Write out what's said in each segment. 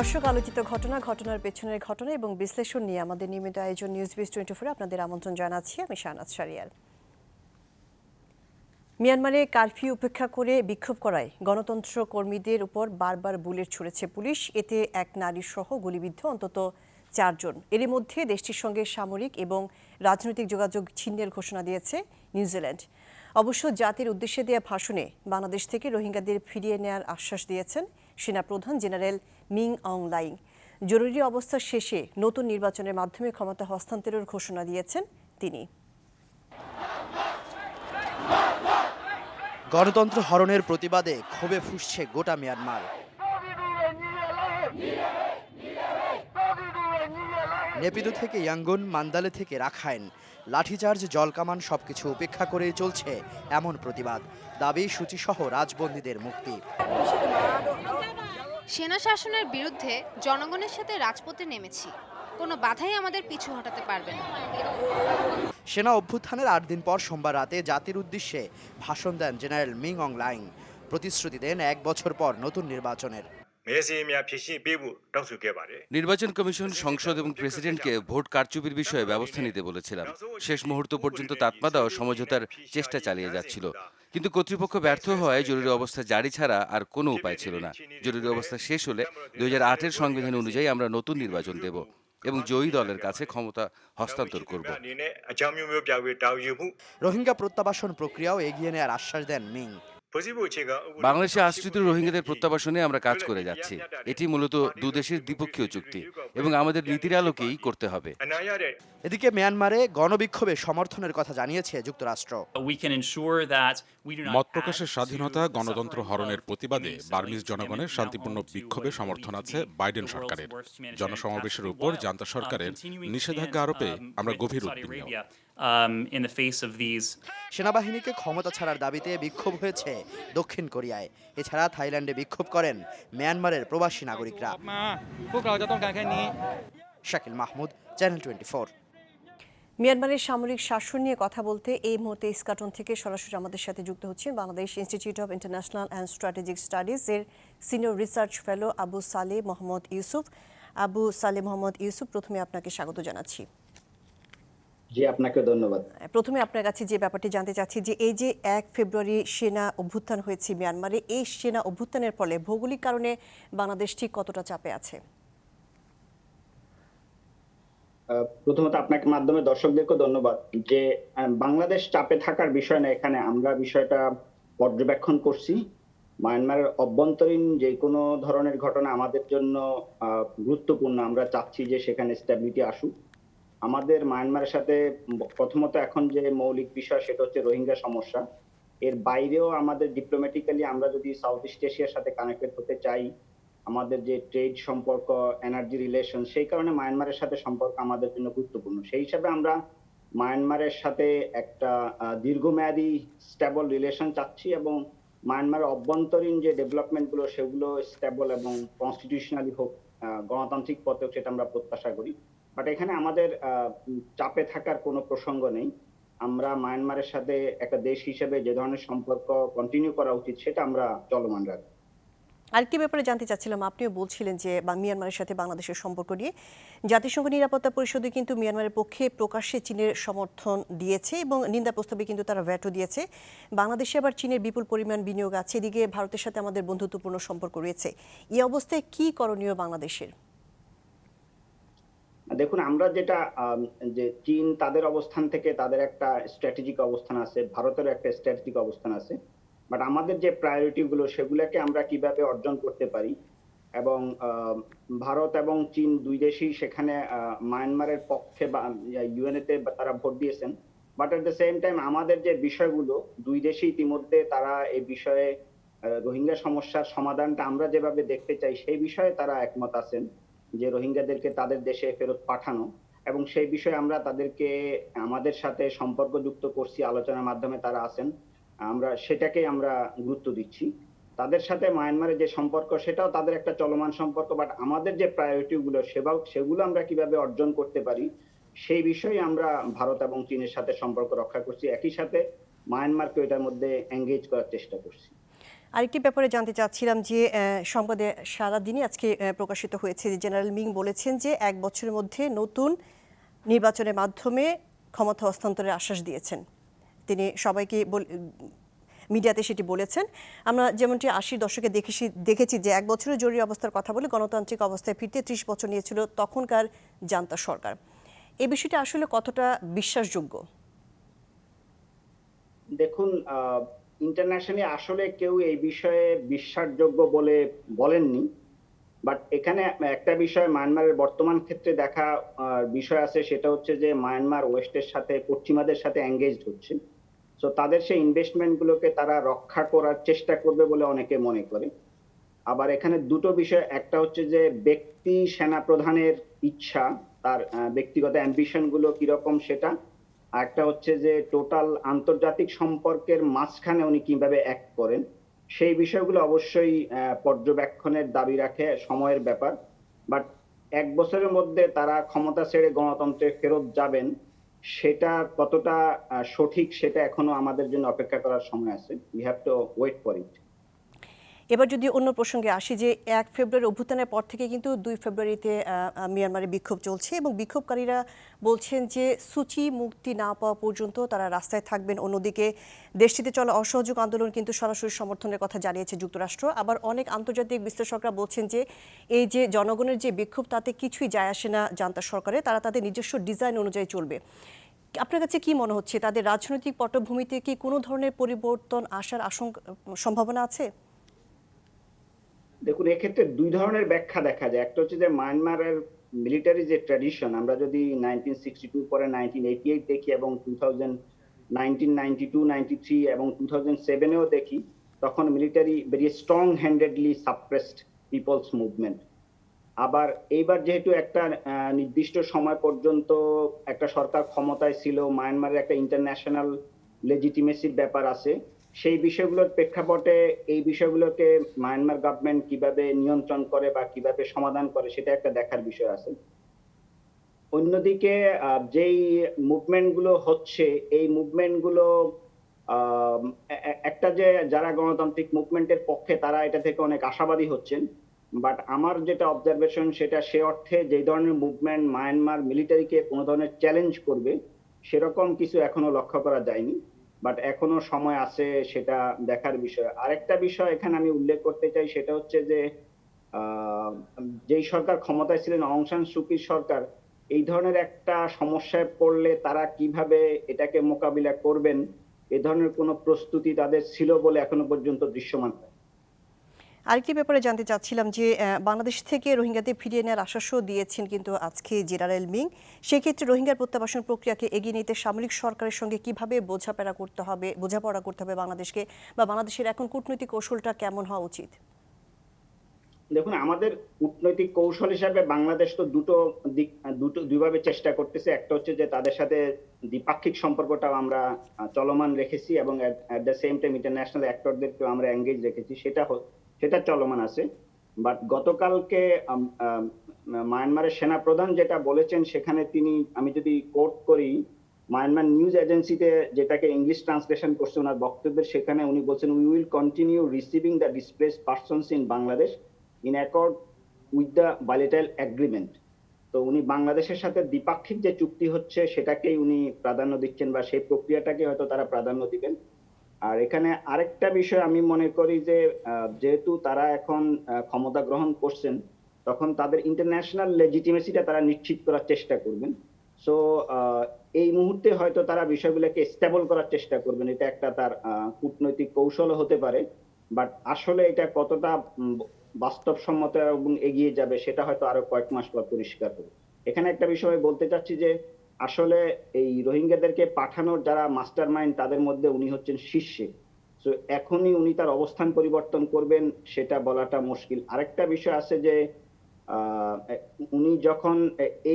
দর্শক, আলোচিত ঘটনার পেছনের ঘটনা এবং বিশ্লেষণ নিয়ে আমাদের নিয়মিত আয়োজন নিউজ 24 আপনাদের আমন্ত্রণ জানাচ্ছি। আমি শাহনাজ শারিয়ার। মিয়ানমারে কারফিউ উপেক্ষা করে বিক্ষোভ করায় গণতন্ত্র কর্মীদের উপর বারবার বুলেট ছুড়েছে পুলিশ। এতে এক নারী সহ গুলিবিদ্ধ অন্তত 4 জন। এরই মধ্যে দেশটির সঙ্গে সামরিক এবং রাজনৈতিক যোগাযোগ ছিন্নের ঘোষণা দিয়েছে নিউজিল্যান্ড। অবশ্য জাতির উদ্দেশ্যে দেওয়া ভাষণে বাংলাদেশ থেকে রোহিঙ্গাদের ফিরিয়ে নেওয়ার আশ্বাস দিয়েছেন সেনাপ্রধান জেনারেল মিং অং লাইং। জরুরি অবস্থা শেষে নতুন নির্বাচনের মাধ্যমে ক্ষমতা হস্তান্তরের ঘোষণা দিয়েছেন তিনি। গণতন্ত্র হরণের প্রতিবাদে ক্ষোভে ফুঁসছে গোটা মিয়ানমার। নেপিদো থেকে ইয়াঙ্গুন, মান্দালে থেকে রাখাইন, লাঠিচার্জ, জলকামান সবকিছু উপেক্ষা করেই চলছে এমন প্রতিবাদ। দাবি সূচিসহ রাজবন্দীদের মুক্তি। সেনা শাসনের বিরুদ্ধে জনগণের সাথে রাজপথে নেমেছি, কোনো বাধাই আমাদের পিছু হটাতে পারবে না। সেনা অভ্যুত্থানের 8 দিন পর সোমবার রাতে জাতির উদ্দেশ্যে ভাষণ দেন জেনারেল মিং অং লাইং। প্রতিশ্রুতি দেন 1 বছর পর নতুন নির্বাচনের। নির্বাচন কমিশন, সংসদ এবং প্রেসিডেন্টকে ভোট কারচুপির বিষয়ে ব্যবস্থা নিতে বলেছিলাম। শেষ মুহূর্ত পর্যন্ত তাতমাদা ও সমঝোতার চেষ্টা চালিয়ে যাচ্ছিল, কিন্তু কর্তৃপক্ষ ব্যর্থ হওয়ায় জরুরি অবস্থা জারি ছাড়া আর কোনো উপায় ছিল না। জরুরি অবস্থা শেষ হলে 2008-এর সংবিধান অনুযায়ী আমরা নতুন নির্বাচন দেব এবং জয়ী দলের কাছে ক্ষমতা হস্তান্তর করব। রোহিঙ্গা প্রত্যাবাসন প্রক্রিয়াও এগিয়ে নেওয়ার আশ্বাস দেন মিং। বাংলাদেশে আশ্রিত রোহিঙ্গাদের প্রত্যাবাসনে আমরা কাজ করে যাচ্ছি। এটি মূলত দুদেশের দ্বিপক্ষীয় চুক্তি এবং আমাদের নীতির আলোকেই করতে হবে। এদিকে মিয়ানমারে গণবিক্ষোভে সমর্থনের কথা জানিয়েছে যুক্তরাষ্ট্র। মত প্রকাশের স্বাধীনতা, গণতন্ত্র হরণের প্রতিবাদে বার্মিজ জনগণের শান্তিপূর্ণ বিক্ষোভে সমর্থন আছে বাইডেন সরকারের। জনসমাবেশের উপর জান্তা সরকারের নিষেধাজ্ঞা আরোপে আমরা গভীর উদ্বিগ্ন। সেনাবাহিনীকে ক্ষমতা ছাড়ার দাবিতে বিক্ষোভ হয়েছে দক্ষিণ কোরিয়ায়। এছাড়া থাইল্যান্ডে বিক্ষোভ করেন মিয়ানমারের প্রবাসী নাগরিকরা। শাকিল মাহমুদ, চ্যানেল 24। মিয়ানমারের সামরিক শাসন নিয়ে কথা বলতে এই মুহূর্তে ইস্কাটন থেকে সরাসরি আমাদের সাথে যুক্ত হচ্ছেন Bangladesh institute of international and strategic studies এর senior research fellow Abu Saleh Mohammad Yusuf. Abu Saleh Mohammad Yusuf, প্রথমে আপনাকে স্বাগত জানাচ্ছি। জি, আপনাকে ধন্যবাদ। প্রথমে আপনার কাছে যে ব্যাপারটি জানতে চাচ্ছি যে এই যে 1 ফেব্রুয়ারি সেনা অভ্যুত্থান হয়েছে মিয়ানমারে, এই সেনা অভ্যুত্থানের ফলে ভৌগোলিক কারণে বাংলাদেশ ঠিক কতটা চাপে আছে? প্রথমত আপনাকে মাধ্যমে দর্শকদেরকে ধন্যবাদ। যে বাংলাদেশ চাপে থাকার বিষয় না, এখানে আমরা বিষয়টা পর্যবেক্ষণ করছি। মায়ানমারের অভ্যন্তরীণ যে কোনো ধরনের ঘটনা আমাদের জন্য গুরুত্বপূর্ণ। আমরা চাচ্ছি যে সেখানে স্ট্যাবিলিটি আসুক। আমাদের মায়ানমারের সাথে প্রথমত এখন যে মৌলিক বিষয় সেটা হচ্ছে রোহিঙ্গা সমস্যা। এর বাইরেও আমাদের ডিপ্লোম্যাটিক্যালি আমরা যদি সাউথ ইস্ট এশিয়ার সাথে কানেক্টেড হতে চাই, আমাদের যে ট্রেড সম্পর্ক, এনার্জি রিলেশন, সেই কারণে মায়ানমারের সাথে সম্পর্ক আমাদের জন্য গুরুত্বপূর্ণ। সেই হিসাবে আমরা মায়ানমারের সাথে একটা দীর্ঘমেয়াদী স্টেবল রিলেশন চাচ্ছি এবং মায়ানমারের অভ্যন্তরীণ যে ডেভেলপমেন্টগুলো সেগুলো স্টেবল এবং কনস্টিটিউশনালি হোক, গণতান্ত্রিক পথে সেটা আমরা প্রত্যাশা করি। বাট এখানে আমাদের চাপে থাকার কোনো প্রসঙ্গ নেই। আমরা মায়ানমারের সাথে একটা দেশ হিসেবে যে ধরনের সম্পর্ক কন্টিনিউ করা উচিত সেটা আমরা চলমান রাখি। আরেকটি ব্যাপারে জানতে চাচ্ছিলাম, আপনিও বলছিলেন যে মিয়ানমারের সাথে বাংলাদেশের সম্পর্ক নিয়ে জাতিসংঘ নিরাপত্তা পরিষদে কিন্তু মিয়ানমারের পক্ষে প্রকাশ্যে চীনের সমর্থন দিয়েছে এবং নিন্দা প্রস্তাবে কিন্তু তারা ভ্যাটো দিয়েছে। বাংলাদেশে আবার চীনের বিপুল পরিমাণ বিনিয়োগ আছে, এদিকে ভারতের সাথে আমাদের বন্ধুত্বপূর্ণ সম্পর্ক রয়েছে। এই অবস্থায় কি করণীয় বাংলাদেশের? দেখুন, আমরা যেটা যে চীন তাদের অবস্থান থেকে তাদের একটা স্ট্র্যাটেজিক অবস্থান আছে, ভারতের একটা স্ট্র্যাটেজিক অবস্থান আছে। বাট আমাদের যে প্রায়োরিটি গুলো সেগুলোকে আমরা কিভাবে অর্জন করতে পারি এবং ভারত এবং চীন দুই দেশই সেখানে মায়ানমারের পক্ষে বা ইউএনএতে তারা ভোট দিয়েছেন। But at the same time আমাদের যে বিষয়গুলো দুই দেশই ইতিমধ্যে তারা এই বিষয়ে রোহিঙ্গা সমস্যার সমাধানটা আমরা যেভাবে দেখতে চাই সেই বিষয়ে তারা একমত আছেন যে রোহিঙ্গাদেরকে তাদের দেশে ফেরত পাঠানো, এবং সেই বিষয়ে আমরা তাদেরকে আমাদের সাথে সম্পর্ক যুক্ত করছি, আলোচনার মাধ্যমে তারা আছেন। আমরা সেটাকে আমরা গুরুত্ব দিচ্ছি। তাদের সাথে মায়ানমারের যে সম্পর্ক সেটাও তাদের একটা চলমান সম্পর্ক। বাট আমাদের যে প্রায়োরিটি গুলো সেগুলো আমরা কিভাবে অর্জন করতে পারি সেই বিষয়ে আমরা ভারত এবং চীনের সাথে সম্পর্ক রক্ষা করছি, একই সাথে মায়ানমারকে এটার মধ্যে এঙ্গেজ করার চেষ্টা করছি। আরেকটি ব্যাপারে জানতে চাচ্ছিলাম যে সংবাদে সারাদিনই আজকে প্রকাশিত হয়েছে যে জেনারেল মিং বলেছেন যে 1 বছরের মধ্যে নতুন নির্বাচনের মাধ্যমে ক্ষমতা হস্তান্তরের আশ্বাস দিয়েছেন। তিনি সবাইকে মিডিয়াতে সেটি বলেছেন। আমরা যেমনটি 80 দশকে দেখেছি যে 1 বছরের জরুরি অবস্থার কথা বলে গণতান্ত্রিক অবস্থায় ফিরতে 30 বছর নিয়েছিল তখনকার জান্তা সরকার। এই বিষয়টি আসলে কতটা বিশ্বাসযোগ্য? দেখুন, ইন্টারন্যাশনালি আসলে কেউ এই বিষয়ে বিশ্বাসযোগ্য বলে বলেননি। বাট এখানে একটা বিষয় মায়ানমারের বর্তমান ক্ষেত্রে দেখা বিষয় আছে, সেটা হচ্ছে যে মায়ানমার ওয়েস্টের সাথে পশ্চিমাদের সাথে এঙ্গেজড হচ্ছে। সো তাদের সেই ইনভেস্টমেন্ট গুলোকে তারা রক্ষা করার চেষ্টা করবে বলে অনেকে মনে করে। আবার এখানে দুটো বিষয়, একটা হচ্ছে যে ব্যক্তি সেনা প্রধানের ইচ্ছা, তার ব্যক্তিগত অ্যাম্বিশন গুলো কিরকম সেটা, আর একটা হচ্ছে যে টোটাল আন্তর্জাতিক সম্পর্কের মাঝখানে উনি কিভাবে অ্যাক্ট করেন, সেই বিষয়গুলো অবশ্যই পর্যবেক্ষণের দাবি রাখে, সময়ের ব্যাপার। বাট 1 বছরের মধ্যে তারা ক্ষমতা ছেড়ে গণতন্ত্রে ফেরত যাবেন, সেটা কতটা সঠিক সেটা এখনো আমাদের জন্য অপেক্ষা করার সময় আছে। We have to wait for it. এবার যদি অন্য প্রসঙ্গে আসি যে 1 ফেব্রুয়ারি অভ্যুত্থানের পর থেকে কিন্তু 2 ফেব্রুয়ারিতে মিয়ানমারে বিক্ষোভ চলছে এবং বিক্ষোভকারীরা বলছেন যে সূচি মুক্তি না পাওয়া পর্যন্ত তারা রাস্তায় থাকবেন। অন্যদিকে দেশটিতে চলা অসহযোগ আন্দোলন কিন্তু সরাসরি সমর্থনের কথা জানিয়েছে যুক্তরাষ্ট্র। আবার অনেক আন্তর্জাতিক বিশ্লেষকরা বলছেন যে এই যে জনগণের যে বিক্ষোভ তাতে কিছুই যায় আসে না জান্তা সরকারে, তারা তাদের নিজস্ব ডিজাইন অনুযায়ী চলবে। আপনার কাছে কি মনে হচ্ছে তাদের রাজনৈতিক পটভূমিতে কি কোনো ধরনের পরিবর্তন আসার সম্ভাবনা আছে? দেখুন, এক্ষেত্রে দুই ধরনের ব্যাখ্যা দেখা যায়। একটা হচ্ছে যে মায়ানমারের মিলিটারি যে ট্র্যাডিশন, আমরা যদি 1962 পরে 1988 দেখি এবং 1992, 93 এবং 2007-এও দেখি, তখন military very strong handedly suppressed people's movement. আবার এইবার যেহেতু একটা নির্দিষ্ট সময় পর্যন্ত একটা সরকার ক্ষমতায় ছিল, মায়ানমারের একটা ইন্টারন্যাশনাল লেজিটিমেসির ব্যাপার আছে, সেই বিষয়গুলোর প্রেক্ষাপটে এই বিষয়গুলোকে মায়ানমার গভর্নমেন্ট কিভাবে নিয়ন্ত্রণ করে বা কিভাবে সমাধান করে সেটা একটা দেখার বিষয় আছে। অন্যদিকে যেই মুভমেন্ট গুলো হচ্ছে, এই মুভমেন্ট গুলো একটা যে যারা গণতান্ত্রিক মুভমেন্টের পক্ষে তারা এটা থেকে অনেক আশাবাদী হচ্ছেন। বাট আমার যেটা অবজারভেশন সেটা সে অর্থে যে ধরনের মুভমেন্ট মায়ানমার মিলিটারিকে কোনো ধরনের চ্যালেঞ্জ করবে সেরকম কিছু এখনো লক্ষ্য করা যায়নি। বাট এখনো সময় আছে, সেটা দেখার বিষয়। আরেকটা বিষয় এখানে আমি উল্লেখ করতে চাই, সেটা হচ্ছে যে যেই সরকার ক্ষমতায় ছিলেন অং সান সুকির সরকার, এই ধরনের একটা সমস্যায় পড়লে তারা কিভাবে এটাকে মোকাবিলা করবেন এ ধরনের কোনো প্রস্তুতি তাদের ছিল বলে এখনো পর্যন্ত দৃশ্যমান হয়। আরেকটি ব্যাপারে জানতে চাচ্ছিলাম যে বাংলাদেশ থেকে রোহিঙ্গাদের ফিরিয়ে নেওয়ার আশ্বাসও দিয়েছেন কিন্তু আজকে জেনারেল মিং। সেক্ষেত্রে রোহিঙ্গার প্রত্যাবাসন প্রক্রিয়াকে এগিয়ে নিতে সামরিক সরকারের সঙ্গে কিভাবে বোঝাপড়া করতে হবে বাংলাদেশকে, বা বাংলাদেশের এখন কূটনৈতিক কৌশলটা কেমন হওয়া উচিত? দেখুন, আমাদের কূটনৈতিক কৌশল হিসাবে বাংলাদেশ তো দুইভাবে চেষ্টা করতেছে। একটা হচ্ছে যে তাদের সাথে দ্বিপাক্ষিক সম্পর্কটাও আমরা চলমান রেখেছি এবং at the same time international অ্যাক্টরদেরকেও আমরা এঙ্গেজ রেখেছি, সেটা চলমান আছে। বাট গতকালকে মায়ানমারের সেনা প্রধান যেটা বলেছেন, সেখানে তিনি, আমি যদি কোট করি, মায়ানমার নিউজ এজেন্সিতে যেটাকে ইংলিশ ট্রান্সলেশন করছে ওনার বক্তব্যের, সেখানে উনি বলছেন we will continue receiving the displaced persons in Bangladesh in accord with the bilateral agreement. তো উনি বাংলাদেশের সাথে দ্বিপাক্ষিক যে চুক্তি হচ্ছে সেটাকেই উনি প্রাধান্য দিচ্ছেন, বা সেই প্রক্রিয়াটাকে হয়তো তারা প্রাধান্য দিবেন। আর এখানে আরেকটা বিষয় আমি মনে করি যে যেহেতু তারা এখন ক্ষমতা গ্রহণ করছেন, তখন তাদের ইন্টারন্যাশনাল লেজিটিমেসিটা তারা নিশ্চিত করার চেষ্টা করবেন। সো এই মুহূর্তে হয়তো তারা বিষয়গুলোকে স্টেবল করার চেষ্টা করবেন, এটা একটা তার কূটনৈতিক কৌশলও হতে পারে। বাট আসলে এটা কতটা বাস্তবসম্মত এবং এগিয়ে যাবে সেটা হয়তো আরো কয়েক মাস পর পরিষ্কার হবে। এখানে একটা বিষয় বলতে চাচ্ছি যে আসলে এই রোহিঙ্গাদেরকে পাঠানোর যারা মাস্টার মাইন্ড, তাদের মধ্যে উনি হচ্ছেন শীর্ষে। তো এখনই উনি তার অবস্থান পরিবর্তন করবেন সেটা বলাটা মুশকিল। আরেকটা বিষয় আছে যে উনি যখন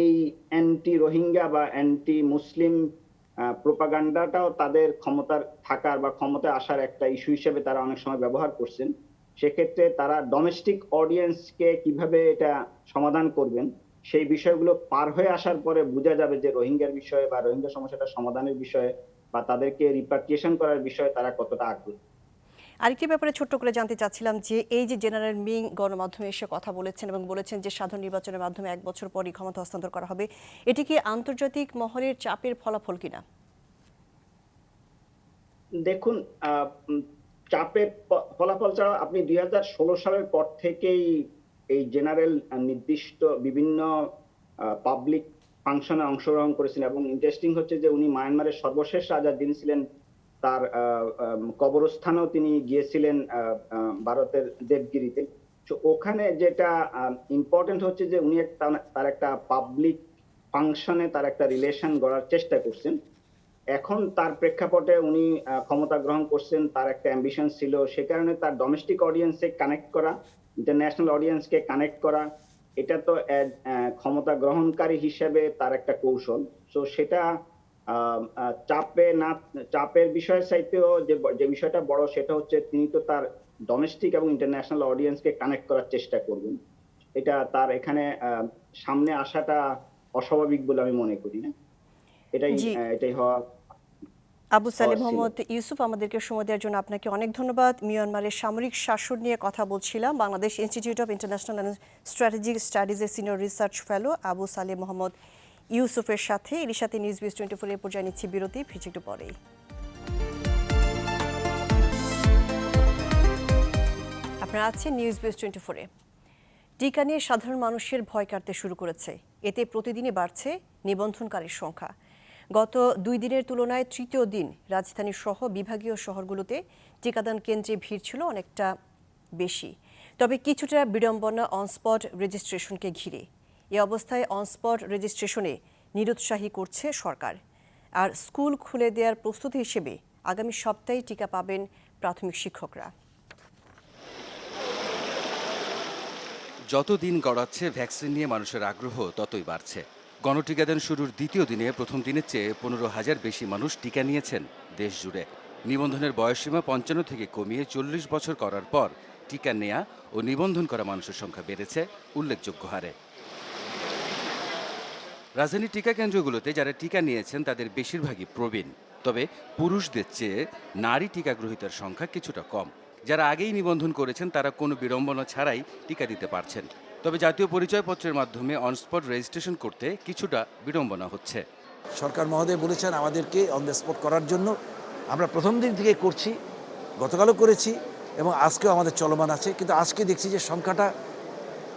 এই অ্যান্টি রোহিঙ্গা বা অ্যান্টি মুসলিম প্রোপাগান্ডাটাও তাদের ক্ষমতার থাকার বা ক্ষমতায় আসার একটা ইস্যু হিসেবে তারা অনেক সময় ব্যবহার করছেন, সেক্ষেত্রে তারা ডোমেস্টিক অডিয়েন্সকে কিভাবে এটা সমাধান করবেন সেই বিষয়গুলো পার হয়ে আসার পরে বোঝা যাবে যে রোহিঙ্গার বিষয়ে বা রোহিঙ্গা সমস্যাটা সমাধানের বিষয়ে বা তাদেরকে রিপাট্রিয়েশন করার বিষয়ে তারা কতটা আগ্রহী। আরেকটি ব্যাপারে ছোট্ট করে জানতে চাচ্ছিলাম যে এই যে জেনারেল মিং গণমাধ্যমে এসে কথা বলেছেন এবং বলেছেন যে সাধারণ নির্বাচনের মাধ্যমে 1 বছর পরই ক্ষমতা হস্তান্তর করা হবে, এটি কি আন্তর্জাতিক মহলের চাপের ফলাফল কিনা? দেখুন, চাপের ফলাফল ছাড়া আপনি 2016 সালের পর থেকেই এই জেনারেল নির্দিষ্ট বিভিন্ন পাবলিক ফাংশনে অংশগ্রহণ করেছেন এবং ইন্টারেস্টিং হচ্ছে যে উনি মায়ানমারের সর্বশেষ রাজা যিনি ছিলেন তার কবরস্থানেও তিনি গিয়েছিলেন ভারতের দেবগিরিতে। তো ওখানে যেটা ইম্পর্টেন্ট হচ্ছে যে উনি তার একটা পাবলিক ফাংশনে তার একটা রিলেশন গড়ার চেষ্টা করছেন। এখন তার প্রেক্ষাপটে উনি ক্ষমতা গ্রহণ করছেন, তার একটা অ্যাম্বিশন ছিল, সে কারণে তার ডোমেস্টিক অডিয়েন্সে কানেক্ট করা, ইন্টারন্যাশনাল অডিয়েন্সকে কানেক্ট করা, এটা তো ক্ষমতা গ্রহণকারী হিসেবে তার একটা কৌশল। সো সেটা চাপের বিষয়ের চাইতেও যে বিষয়টা বড় সেটা হচ্ছে তিনি তো তার ডোমেস্টিক এবং ইন্টারন্যাশনাল অডিয়েন্সকে কানেক্ট করার চেষ্টা করবেন। এটা তার এখানে সামনে আসাটা অস্বাভাবিক বলে আমি মনে করি না। এটাই হওয়া। আবু সালেহ মোহাম্মদ ইউসুফ, আমাদেরকে সময় দেওয়ার জন্য আপনাকে অনেক ধন্যবাদ। মিয়ানমারের সামরিক শাসন নিয়ে কথা বলছিলাম Bangladesh institute of international and strategic স্টাডিজের senior research fellow Abu Saleh Mohammad ইউসুফের সাথে। এর সাথে নিউজ বিস 24 এর পর্যায়ে নিচ্ছি বিরতি, ফিরছি একটু পরেই। আপনারা আছেন নিউজ বিস 24-এ। টিকা নিয়ে সাধারণ মানুষের ভয় কাটতে শুরু করেছে। এতে প্রতিদিনই বাড়ছে নিবন্ধনকারীর সংখ্যা। গত 2 দিনের তুলনায় তৃতীয় দিন রাজধানী সহ বিভাগীয় শহরগুলোতে টিকাদান কেন্দ্রে ভিড় ছিল অনেকটা বেশি। তবে কিছুটা বিড়ম্বনা অনস্পট রেজিস্ট্রেশনকে ঘিরে। এ অবস্থায় অনস্পট রেজিস্ট্রেশনে নিরুৎসাহী করছে সরকার। আর স্কুল খুলে দেওয়ার প্রস্তুতি হিসেবে আগামী সপ্তাহে টিকা পাবেন প্রাথমিক শিক্ষকরা। যত দিন গড়াচ্ছে ভ্যাকসিন নিয়ে মানুষের আগ্রহ ততই বাড়ছে। গণটিকাদান শুরুর দ্বিতীয় দিনে প্রথম দিনের চেয়ে 15,000 বেশি মানুষ টিকা নিয়েছেন দেশ জুড়ে। নিবন্ধনের বয়সসীমা 55 থেকে কমিয়ে 40 বছর করার পর টিকা নেয়া ও নিবন্ধন করা মানুষের সংখ্যা বেড়েছে উল্লেখযোগ্য হারে। রাজধানীর টিকা কেন্দ্রগুলোতে যারা টিকা নিয়েছেন তাদের বেশিরভাগই প্রবীণ। তবে পুরুষদের চেয়ে নারী টিকা গ্রহীতার সংখ্যা কিছুটা কম। যারা আগেই নিবন্ধন করেছেন তারা কোনো বিড়ম্বনা ছাড়াই টিকা দিতে পারছেন। তবে জাতীয় পরিচয়পত্রের মাধ্যমে অনস্পট রেজিস্ট্রেশন করতে কিছুটা বিড়ম্বনা হচ্ছে। সরকার মহোদয় বলেছেন আমাদেরকে অন দ্য স্পট করার জন্য। আমরা প্রথম দিন থেকে করছি, গতকালও করেছি এবং আজকেও আমাদের চলমান আছে। কিন্তু আজকে দেখছি যে সংখ্যাটা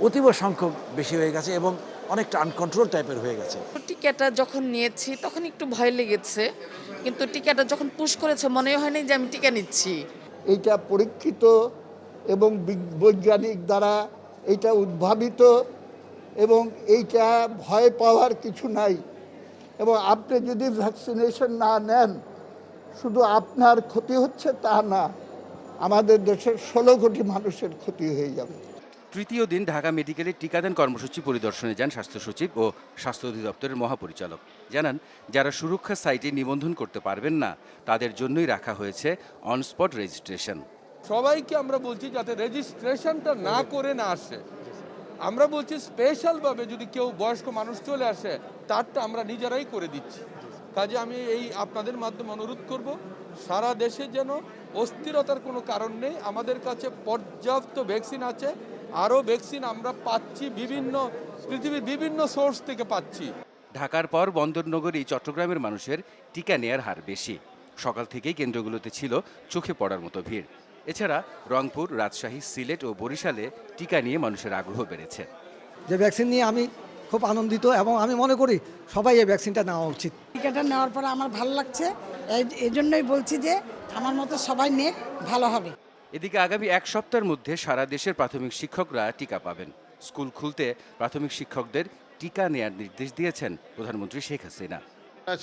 অতীব সংখ্যক বেশি হয়ে গেছে এবং অনেকটা আনকন্ট্রোল টাইপের হয়ে গেছে। টিকাটা যখন নিয়েছি তখন একটু ভয় লেগেছে, কিন্তু টিকাটা যখন পুশ করেছে মনে হয়নি যে আমি টিকা নিচ্ছি। এইটা পরীক্ষিত এবং বৈজ্ঞানিক দ্বারা এইটা উদ্ভাবিত এবং এইটা ভয় পাওয়ার কিছু নাই। এবং আপনি যদি ভ্যাকসিনেশন না নেন শুধু আপনার ক্ষতি হচ্ছে তা না, আমাদের দেশের 16 কোটি মানুষের ক্ষতি হয়ে যাবে। তৃতীয় দিন ঢাকা মেডিকেলের টিকাদান কর্মসূচি পরিদর্শনে যান স্বাস্থ্য সচিব ও স্বাস্থ্য অধিদপ্তরের মহাপরিচালক। জানান, যারা সুরক্ষা সাইটে নিবন্ধন করতে পারবেন না তাদের জন্যই রাখা হয়েছে অনস্পট রেজিস্ট্রেশন। সবাইকে আমরা বলছি যাতে রেজিস্ট্রেশনটা না করে না আসে। আমরা বলছি স্পেশালভাবে যদি কেউ বয়স্ক মানুষ চলে আসে তারটা আমরা নিজেরাই করে দিচ্ছি। কাজে আমি আপনাদের মাধ্যমে অনুরোধ করব, সারা দেশে যেন অস্থিরতার কোনো কারণ নেই। আমাদের কাছে পর্যাপ্ত ভ্যাকসিন আছে, আরও ভ্যাকসিন আমরা পাচ্ছি, পৃথিবীর বিভিন্ন সোর্স থেকে পাচ্ছি। ঢাকার পর বন্দরনগরী চট্টগ্রামের মানুষের টিকা নেয়ার হার বেশি। সকাল থেকেই কেন্দ্রগুলোতে ছিল চোখে পড়ার মতো ভিড়। এছাড়া রংপুর, রাজশাহী, সিলেট ও বরিশালে টিকা নিয়ে মানুষের আগ্রহ বেড়েছে। যে ভ্যাকসিন নিয়ে আমি খুব আনন্দিত এবং আমি মনে করি সবাই এই ভ্যাকসিনটা নেওয়া উচিত। টিকাটা নেওয়ার পরে আমার ভালো লাগছে, এই জন্যই বলছি যে আমার মতো সবাই নেক, ভালো হবে। এদিকে আগামী 1 সপ্তাহের মধ্যে সারা দেশের প্রাথমিক শিক্ষকরা টিকা পাবেন। স্কুল খুলতে প্রাথমিক শিক্ষকদের টিকা নেয়ার নির্দেশ দিয়েছেন প্রধানমন্ত্রী শেখ হাসিনা।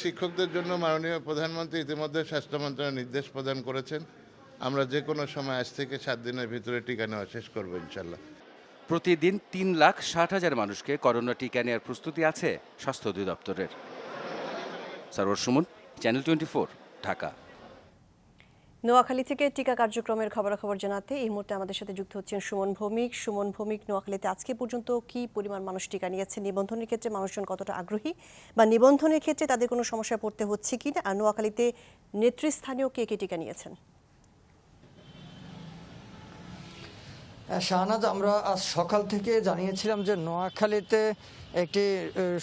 শিক্ষকদের জন্য মাননীয় প্রধানমন্ত্রী ইতিমধ্যে স্বাস্থ্য মন্ত্রণালয় নির্দেশ প্রদান করেছেন। আমরা যে কোনো সময় আজ থেকে 7 দিনের ভিতরে টিকা নেওয়া শেষ করবো ইনশাল্লাহ। প্রতিদিন 3,60,000 মানুষকে করোনা টিকা নেওয়ার প্রস্তুতি আছে স্বাস্থ্য অধিদপ্তরের। সরোয়ার সুমন, চ্যানেল 24, ঢাকা। নোয়াখালী থেকে টিকা কার্যক্রমের খবরাখবর জানাতে এই মুহূর্তে আমাদের সাথে যুক্ত হচ্ছেন সুমন ভৌমিক। সুমন ভৌমিক, নোয়াখালীতে আজকে পর্যন্ত কি পরিমাণ মানুষ টিকা নিয়েছে? নিবন্ধনের ক্ষেত্রে মানুষজন কতটা আগ্রহী, বা নিবন্ধনের ক্ষেত্রে তাদের কোনো সমস্যায় পড়তে হচ্ছে কিনা? আর নোয়াখালীতে নেতৃস্থানীয় কে কে টিকা নিয়েছেন? শাহনাজ, আমরা আজ সকাল থেকে জানিয়েছিলাম যে নোয়াখালীতে একটি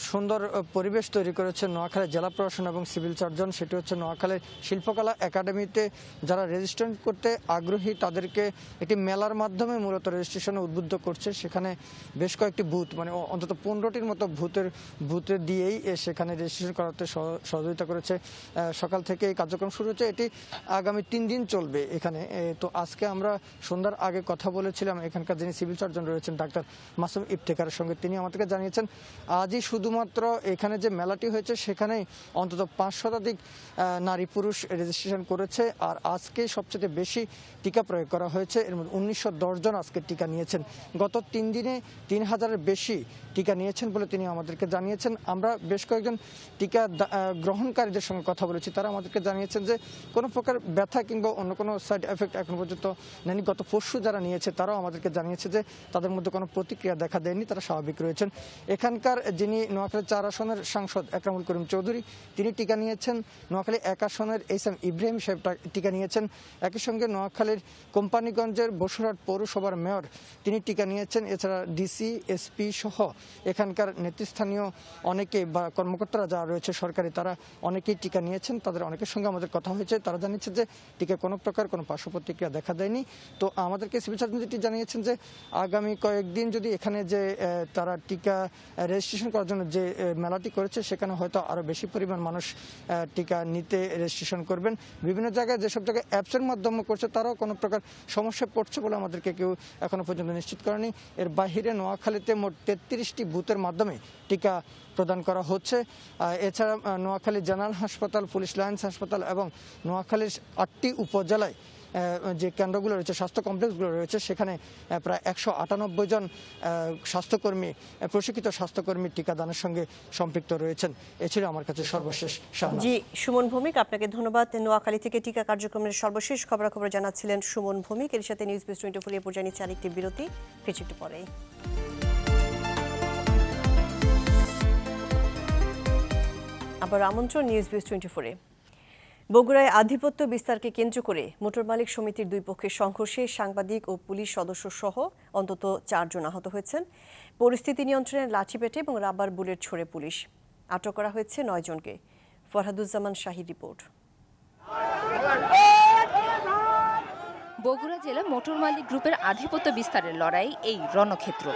সুন্দর পরিবেশ তৈরি করেছে নোয়াখালী জেলা প্রশাসন এবং সিভিল সার্জন। সেটি হচ্ছে নোয়াখালী শিল্পকলা একাডেমিতে যারা রেজিস্ট্রেশন করতে আগ্রহী তাদেরকে একটি মেলার মাধ্যমে মূলত রেজিস্ট্রেশনে উদ্বুদ্ধ করছে। সেখানে বেশ কয়েকটি বুথ, মানে অন্তত 15টির মতো বুথে দিয়েই সেখানে রেজিস্ট্রেশন করাতে সহযোগিতা করেছে। সকাল থেকে এই কার্যক্রম শুরু হচ্ছে, এটি আগামী 3 দিন চলবে এখানে। তো আজকে আমরা সন্ধ্যার আগে কথা বলেছিলাম এখানকার যিনি সিভিল সার্জন রয়েছেন ডাক্তার মাসুম ইফতেখারের সঙ্গে। তিনি আমাদেরকে জানিয়েছেন আজই শুধুমাত্র এখানে যে মেলাটি হয়েছে সেখানেই অন্তত 5 শতাধিক নারী পুরুষ রেজিস্ট্রেশন করেছে। আর আজকে সবচেয়ে বেশি টিকা প্রয়োগ করা হয়েছে, এর মধ্যে 1910 জন আজকে টিকা নিয়েছেন। গত 3 দিনে 3000-এর বেশি টিকা নিয়েছেন বলে তিনি আমাদেরকে জানিয়েছেন। আমরা বেশ কয়েকজন টিকা গ্রহণকারীদের সঙ্গে কথা বলেছি, তারা আমাদেরকে জানিয়েছেন যে কোনো প্রকার ব্যথা কিংবা অন্য কোনো সাইড এফেক্ট এখন পর্যন্ত নেয়নি। গত পরশু যারা নিয়েছে তারাও আমাদেরকে জানিয়েছে যে তাদের মধ্যে কোনো প্রতিক্রিয়া দেখা দেয়নি, তারা স্বাভাবিক রয়েছেন। এখানকার যিনি নোয়াখালী 4 আসনের সাংসদ একরামুল করিম চৌধুরী, তিনি টিকা নিয়েছেন। নোয়াখালী 1 আসনের এসএম ইব্রাহিম সাহেব টিকা নিয়েছেন। একই সঙ্গে নোয়াখালীর কোম্পানিগঞ্জের বসুরহাট পৌরসভার মেয়র তিনি টিকা নিয়েছেন। এছাড়া ডিসি, এসপি সহ এখানকার নেতৃস্থানীয় অনেকে বা কর্মকর্তারা যারা রয়েছে সরকারি, তারা অনেকেই টিকা নিয়েছেন। তাদের অনেকের সঙ্গে আমাদের কথা হয়েছে, তারা জানিয়েছে যে টিকা কোনো প্রকার কোনো পার্শ্ব প্রতিক্রিয়া দেখা দেয়নি। তো আমাদেরকে সিভিল সার্জন যেটি জানিয়েছেন যে আগামী কয়েকদিন যদি এখানে যে তারা টিকা রেজিস্ট্রেশন করার জন্য যে মেলাটি করেছে সেখানে হয়তো আরও বেশি পরিমাণ মানুষ টিকা নিতে রেজিস্ট্রেশন করবেন। বিভিন্ন জায়গায় যেসব জায়গায় অ্যাপসের মাধ্যমে করছে তারাও কোনো প্রকার সমস্যা পড়ছে বলে আমাদেরকে কেউ এখনো পর্যন্ত নিশ্চিত করেনি। এর বাহিরে নোয়াখালীতে মোট 33টি বুথের মাধ্যমে টিকা প্রদান করা হচ্ছে। এছাড়া নোয়াখালী জেনারেল হাসপাতাল, পুলিশ লাইন্স হাসপাতাল এবং নোয়াখালীর 8টি উপজেলায় যে কেন্দ্রগুলো রয়েছে, স্বাস্থ্য কমপ্লেক্সগুলো রয়েছে, সেখানে প্রায় 198 জন স্বাস্থ্যকর্মী, প্রশিক্ষিত স্বাস্থ্যকর্মী টিকাদানের সঙ্গে সম্পৃক্ত রয়েছেন। এ ছিল আমার কাছে সর্বশেষ। জি, সুমন ভৌমিক, আপনাকে ধন্যবাদ। নোয়াখালী থেকে টিকা কার্যক্রমের সর্বশেষ খবরাখবর জানাচ্ছিলেন সুমন ভৌমিক। এর সাথে নিউজ বিস 24 এ পর্যায়ে নিচ্ছে আরেকটি বিরতি, ফিরছি একটু পরেই। আবার আমন্ত্রণ নিউজ বিস 24-এ। বগুড়ায় আধিপত্য বিস্তারকে কেন্দ্র করে মোটর মালিক সমিতির 2 পক্ষের সংঘর্ষে সাংবাদিক ও পুলিশ সদস্য সহ অন্তত 4 জন আহত হয়েছেন। পরিস্থিতি নিয়ন্ত্রণে লাঠিপেটে এবং রাবার বুলেট ছুড়ে পুলিশ। আটক করা হয়েছে 9 জনকে। ফরহাদুজ্জামান শাহী রিপোর্ট। বগুড়া জেলা মোটর মালিক গ্রুপের আধিপত্য বিস্তারের লড়াই এই রণক্ষেত্র।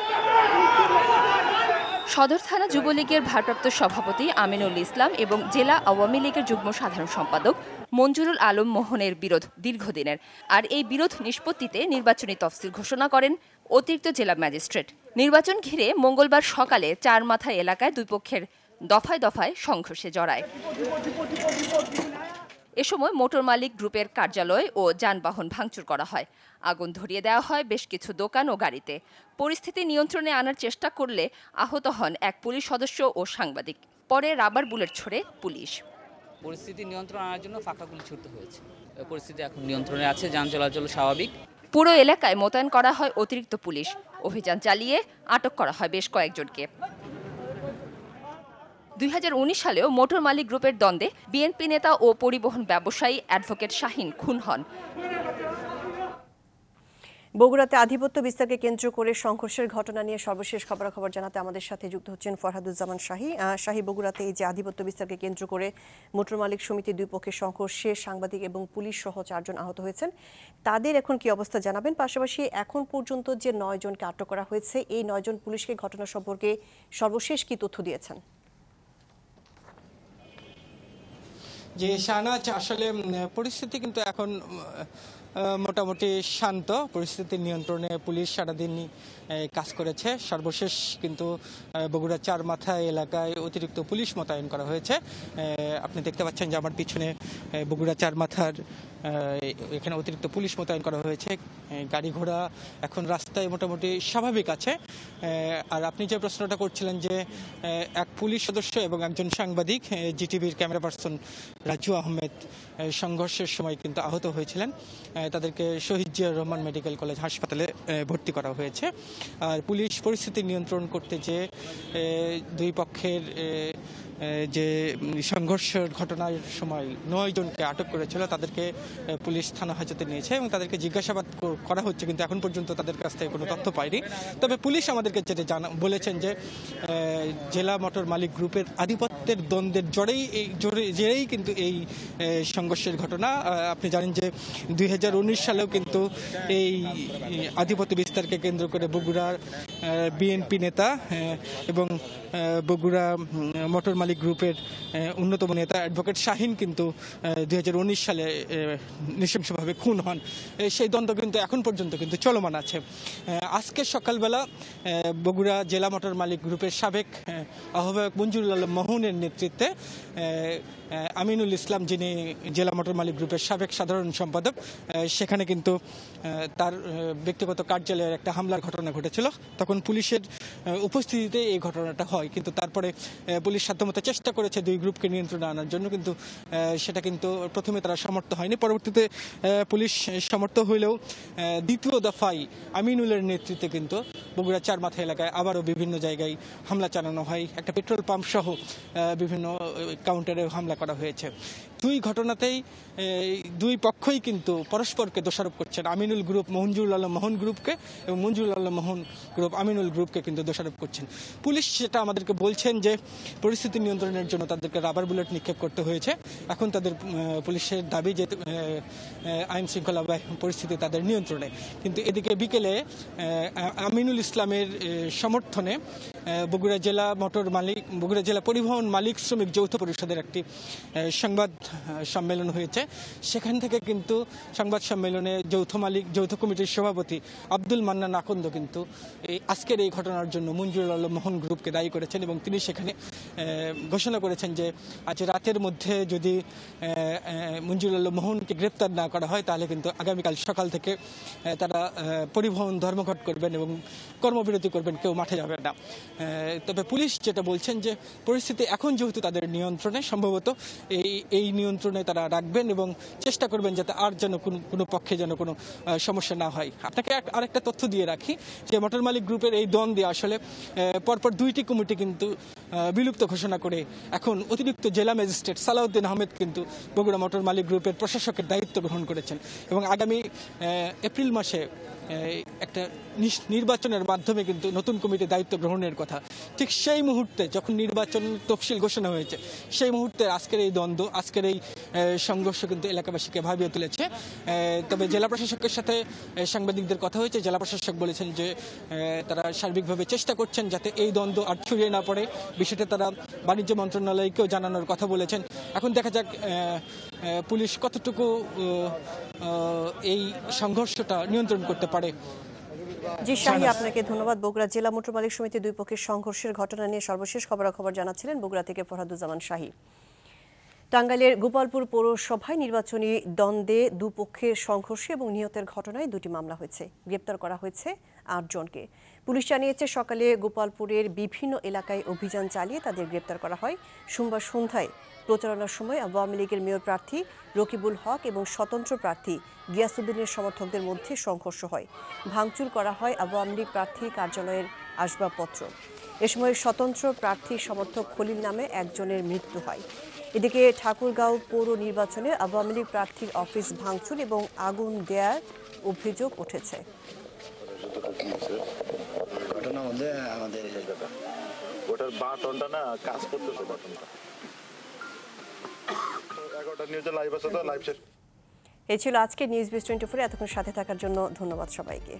সদর থানা যুবলীগের ভারপ্রাপ্ত সভাপতি আমিনুল ইসলাম এবং জেলা আওয়ামী লীগের যুগ্ম সাধারণ সম্পাদক মঞ্জুরুল আলম মোহনের বিরোধ দীর্ঘদিনের। আর এই বিরোধ নিষ্পত্তিতে নির্বাচনী তফসিল ঘোষণা করেন অতিরিক্ত জেলা ম্যাজিস্ট্রেট। নির্বাচন ঘিরে মঙ্গলবার সকালে 4 মাথা এলাকায় 2 পক্ষের দফায় দফায় সংঘর্ষে জড়ায়। এ সময় মোটর মালিক গ্রুপের কার্যালয় ও যানবাহন ভাঙচুর করা হয়। আগুন ধরিয়ে দেওয়া হয় বেশ কিছু দোকান ও গাড়িতে। পরিস্থিতি নিয়ন্ত্রণে আনার চেষ্টা করলে আহত হন এক পুলিশ সদস্য ও সাংবাদিক। পরে রাবার বুলেট ছোড়ে পুলিশ। পরিস্থিতি নিয়ন্ত্রণ আনার জন্য ফাঁকা গুলি ছুড়তে হয়েছে। পরিস্থিতি এখন নিয়ন্ত্রণে আছে, যান চলাচল স্বাভাবিক। পুরো এলাকায় মোতায়েন করা হয় অতিরিক্ত পুলিশ। অভিযান চালিয়ে আটক করা হয় বেশ কয়েকজনকে। 2019 সালেও মোটর মালিক গ্রুপের দ্বন্দ্বে বিএনপি নেতা ও পরিবহন ব্যবসায়ী অ্যাডভোকেট শাহিন খুন হন। বগুড়াতে আধিপত্য বিস্তারকে কেন্দ্র করে সংঘর্ষের ঘটনা নিয়ে সর্বশেষ খবরাখবর জানাতে আমাদের সাথে যুক্ত হচ্ছেন ফরহাদুজ্জামান শাহী। বগুড়াতে এই যে আধিপত্য বিস্তারকে কেন্দ্র করে মোটর মালিক সমিতির 2 পক্ষের সংঘর্ষে সাংবাদিক এবং পুলিশ সহ 4 জন আহত হয়েছেন, তাদের এখন কি অবস্থা জানাবেন। পাশাপাশি এখন পর্যন্ত যে 9 জনকে আটক করা হয়েছে, এই 9 জন পুলিশকে ঘটনা সম্পর্কে সর্বশেষ কি তথ্য দিয়েছেন? যে শাহনাজ, আসলে পরিস্থিতি কিন্তু এখন মোটামুটি শান্ত। পরিস্থিতি নিয়ন্ত্রণে পুলিশ সারাদিনই কাজ করেছে। সর্বশেষ কিন্তু বগুড়া 4 মাথা এলাকায় অতিরিক্ত পুলিশ মোতায়েন করা হয়েছে। আপনি দেখতে পাচ্ছেন যে আমার পিছনে বগুড়া 4 মাথার এখানে অতিরিক্ত পুলিশ মোতায়েন করা হয়েছে। গাড়ি ঘোড়া এখন রাস্তায় মোটামুটি স্বাভাবিক আছে। আর আপনি যে প্রশ্নটা করছিলেন যে এক পুলিশ সদস্য এবং একজন সাংবাদিক, জিটিভির ক্যামেরা পার্সন রাজু আহমেদ সংঘর্ষের সময় কিন্তু আহত হয়েছিলেন। তাদেরকে শহীদ জিয়াউর রহমান মেডিকেল কলেজ হাসপাতালে ভর্তি করা হয়েছে। আর পুলিশ পরিস্থিতি নিয়ন্ত্রণ করতে যে 2 পক্ষের যে সংঘর্ষের ঘটনার সময় 9 জনকে আটক করেছিল তাদেরকে পুলিশ থানা হাজতে নিয়েছে এবং তাদেরকে জিজ্ঞাসাবাদ করা হচ্ছে, কিন্তু এখন পর্যন্ত তাদের কাছ থেকে কোনো তথ্য পাইনি। তবে পুলিশ আমাদেরকে যেটা বলেছেন যে জেলা মোটর মালিক গ্রুপের আধিপত্যের দ্বন্দ্বের জেরেই কিন্তু এই সংঘর্ষের ঘটনা। আপনি জানেন যে 2019 সালেও কিন্তু এই আধিপত্য বিস্তারকে কেন্দ্র করে বগুড়ার বিএনপি নেতা এবং বগুড়া মোটর মালিক গ্রুপের অন্যতম নেতা অ্যাডভোকেট শাহিন কিন্তু 2019 সালে নৃশংসভাবে খুন হন। সেই দ্বন্দ্ব কিন্তু এখন পর্যন্ত কিন্তু চলমান আছে। আজকে সকালবেলা বগুড়া জেলা মোটর মালিক গ্রুপের সাবেক আহ্বায়ক মঞ্জুরুল আলম মোহনের নেতৃত্বে আমিনুল ইসলাম, যিনি জেলা মোটর মালিক গ্রুপের সাবেক সাধারণ সম্পাদক, সেখানে কিন্তু তার ব্যক্তিগত কার্যালয়ের একটা হামলার ঘটনা ঘটেছিল। তখন পুলিশের উপস্থিতিতে এই ঘটনাটা হয়, কিন্তু তারপরে পুলিশ সাধ্যমতো চেষ্টা করেছে দুই গ্রুপকে নিয়ন্ত্রণে আনার জন্য, কিন্তু সেটা কিন্তু প্রথমে তারা সমর্থ হয়নি। পরবর্তীতে পুলিশ সমর্থ হইলেও দ্বিতীয় দফায় আমিনুলের নেতৃত্বে কিন্তু বগুড়া চারমাথা এলাকায় আবারও বিভিন্ন জায়গায় হামলা চালানো হয়। একটা পেট্রোল পাম্প সহ বিভিন্ন কাউন্টারে হামলা করা হয়েছে। দুই ঘটনাতেই দুই পক্ষই কিন্তু পরস্পরকে দোষারোপ করছেন। আমিনুল গ্রুপ মঞ্জুরুল আলম মোহন গ্রুপকে এবং মঞ্জুরুল আলম মোহন গ্রুপ আমিনুল গ্রুপকে কিন্তু দোষারোপ করছেন। পুলিশ সেটা আমাদেরকে বলছেন যে পরিস্থিতি নিয়ন্ত্রণের জন্য তাদেরকে রাবার বুলেট নিক্ষেপ করতে হয়েছে। এখন তাদের পুলিশের দাবি যে আইন শৃঙ্খলা পরিস্থিতি তাদের নিয়ন্ত্রণে। কিন্তু এদিকে বিকেলে আমিনুল ইসলামের সমর্থনে বগুড়া জেলা পরিবহন মালিক শ্রমিক যৌথ পরিষদের একটি সংবাদ সম্মেলন হয়েছে। সেখান থেকে কিন্তু সংবাদ সম্মেলনে যৌথ কমিটির সভাপতি আব্দুল মান্নান আকন্দ কিন্তু আজকের এই ঘটনার জন্য মঞ্জুরুল আলম মোহন গ্রুপকে দায়ী করেছেন এবং তিনি সেখানে ঘোষণা করেছেন যে আজ রাতের মধ্যে যদি মঞ্জুরুল আলম মোহনকে গ্রেপ্তার না করা হয় তাহলে কিন্তু আগামীকাল সকাল থেকে তারা পরিবহন ধর্মঘট করবেন এবং কর্মবিরতি করবেন, কেউ মাঠে যাবেন না। তবে পুলিশ যেটা বলছেন যে পরিস্থিতি এখন যেহেতু তাদের নিয়ন্ত্রণে, সম্ভবত এই নিয়ন্ত্রণে তারা রাখবেন এবং চেষ্টা করবেন যাতে আর যেন কোনো পক্ষে যেন কোনো সমস্যা না হয়। আপনাকে আরেকটা তথ্য দিয়ে রাখি যে মোটর মালিক গ্রুপের এই দ্বন্দ্বে আসলে পরপর দুইটি কমিটি কিন্তু বিলুপ্ত ঘোষণা করে এখন অতিরিক্ত জেলা ম্যাজিস্ট্রেট সালাউদ্দিন আহমেদ কিন্তু বগুড়া মোটর মালিক গ্রুপের প্রশাসকের দায়িত্ব গ্রহণ করেছেন এবং আগামী এপ্রিল মাসে একটা নির্বাচনের মাধ্যমে কিন্তু নতুন কমিটি দায়িত্ব গ্রহণের কথা। ঠিক সেই মুহূর্তে যখন নির্বাচন তফসিল ঘোষণা হয়েছে, সেই মুহূর্তে আজকের এই দ্বন্দ্ব, আজকের এই সংঘর্ষ কিন্তু এলাকাবাসীকে ভাবিয়ে তুলেছে। তবে জেলা প্রশাসকের সাথে সাংবাদিকদের কথা হয়েছে। জেলা প্রশাসক বলেছেন যে তারা সার্বিকভাবে চেষ্টা করছেন যাতে এই দ্বন্দ্ব আর ছড়িয়ে না পড়ে। বিষয়টা তারা বাণিজ্য মন্ত্রণালয়কেও জানানোর কথা বলেছেন। এখন দেখা যাক পুলিশ কতটুকু এই সংঘর্ষটা নিয়ন্ত্রণ করতে পারে। জি শাহী, আপনাকে ধন্যবাদ। বগুড়া জেলা মোটর মালিক সমিতি দুই পক্ষের সংঘর্ষের ঘটনা নিয়ে সর্বশেষ খবরাখবর জানাচ্ছিলেন বগুড়া থেকে ফরহাদুজ্জামান শাহী। টাঙ্গাইলের গোপালপুর পৌরসভায় নির্বাচনী দ্বন্দ্বে দুপক্ষের সংঘর্ষে এবং নিহতের ঘটনায় দুটি মামলা হয়েছে। গ্রেপ্তার করা হয়েছে 8 জনকে। পুলিশ জানিয়েছে সকালে গোপালপুরের বিভিন্ন এলাকায় অভিযান চালিয়ে তাদের গ্রেপ্তার করা হয়। সোমবার সন্ধ্যায় প্রচারণার সময় আওয়ামী লীগের মেয়র প্রার্থী রকিবুল হক এবং স্বতন্ত্র প্রার্থী গিয়াসউদ্দিনের সমর্থকদের মধ্যে সংঘর্ষ হয়। ভাঙচুর করা হয় আওয়ামী লীগ প্রার্থীর কার্যালয়ের আসবাবপত্র। এ সময় স্বতন্ত্র প্রার্থীর সমর্থক খলিল নামে একজনের মৃত্যু হয়। এদিকে ঠাকুরগাঁও পৌর নির্বাচনে আওয়ামী লীগ প্রার্থীর অফিস ভাঙচুর এবং আগুন দেওয়ার অভিযোগ উঠেছে। এই ছিল আজকে নিউজ 24। এতক্ষণ সাথে থাকার জন্য ধন্যবাদ সবাইকে।